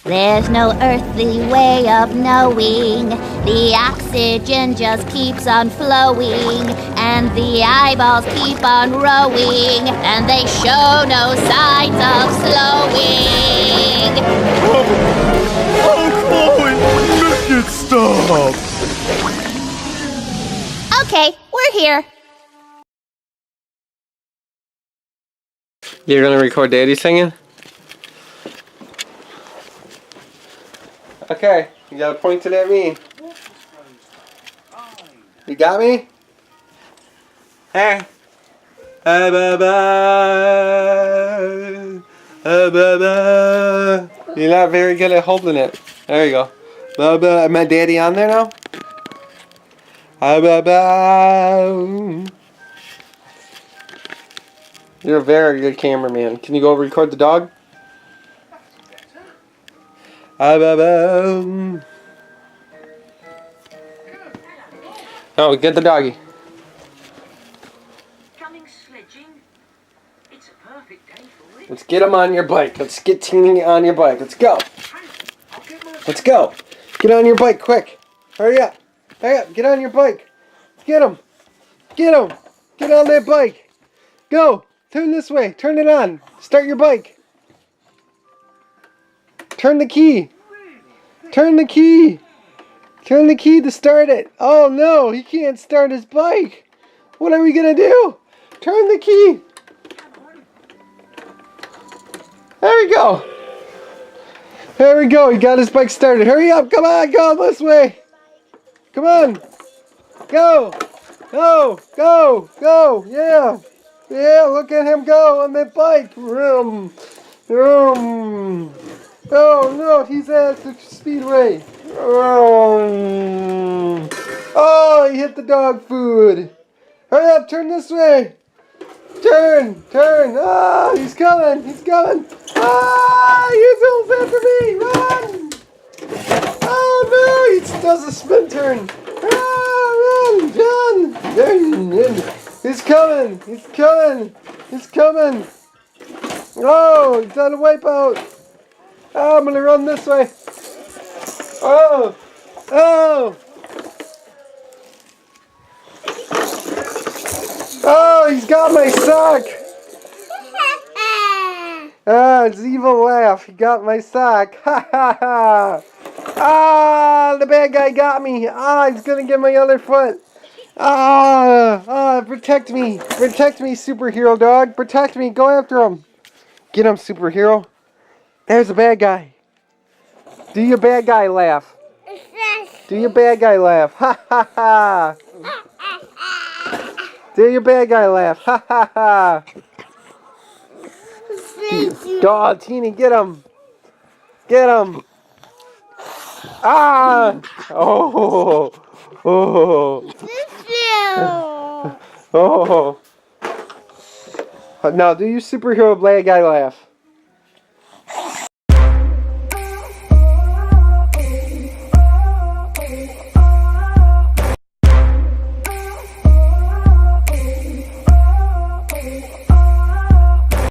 There's no earthly way of knowing. The oxygen just keeps on flowing, and the eyeballs keep on rowing, and they show no signs of slowing. Oh, Chloe, make it stop! Okay, we're here. You're gonna record Daddy singing? Okay, you gotta point it at me. You got me? Hey. You're not very good at holding it. There you go. Am I Daddy on there now? You're a very good cameraman. Can you go record the dog? Oh, get the doggy. Coming sledging. It's a perfect day for it. Let's get him on your bike. Let's get Teeny on your bike. Let's go. Let's go. Get on your bike quick. Hurry up. Hurry up. Get on your bike. Get him. Get him. Get on that bike. Go. Turn this way. Turn it on. Start your bike. Turn the key. Turn the key. Turn the key to start it. Oh no, he can't start his bike. What are we gonna do? Turn the key. There we go. There we go. He got his bike started. Hurry up. Come on. Go this way. Come on. Go. Go. Go. Go. Yeah. Yeah. Look at him go on that bike. Vroom. Vroom. Oh no, he's at the speedway. Oh, he hit the dog food. Hurry up, turn this way. Turn, turn. Ah, he's coming, he's coming. Ah, he's almost after me. Run. Oh no, he does a spin turn. Ah, run, run. He's coming, he's coming, he's coming. Oh, he's on a wipeout. Oh, I'm gonna run this way. Oh! Oh! Oh, he's got my sock! Ah, it's evil laugh. He got my sock. Ha ha ha! Ah, the bad guy got me. Ah, he's gonna get my other foot. Ah, protect me. Protect me, superhero dog. Protect me. Go after him. Get him, superhero. There's a bad guy. Do your bad guy laugh. Do your bad guy laugh. Ha ha ha. Do your bad guy laugh. Ha ha ha. Oh, Teeny, get him. Get him. Ah. Oh. Oh. Oh. Now do your superhero bad guy laugh.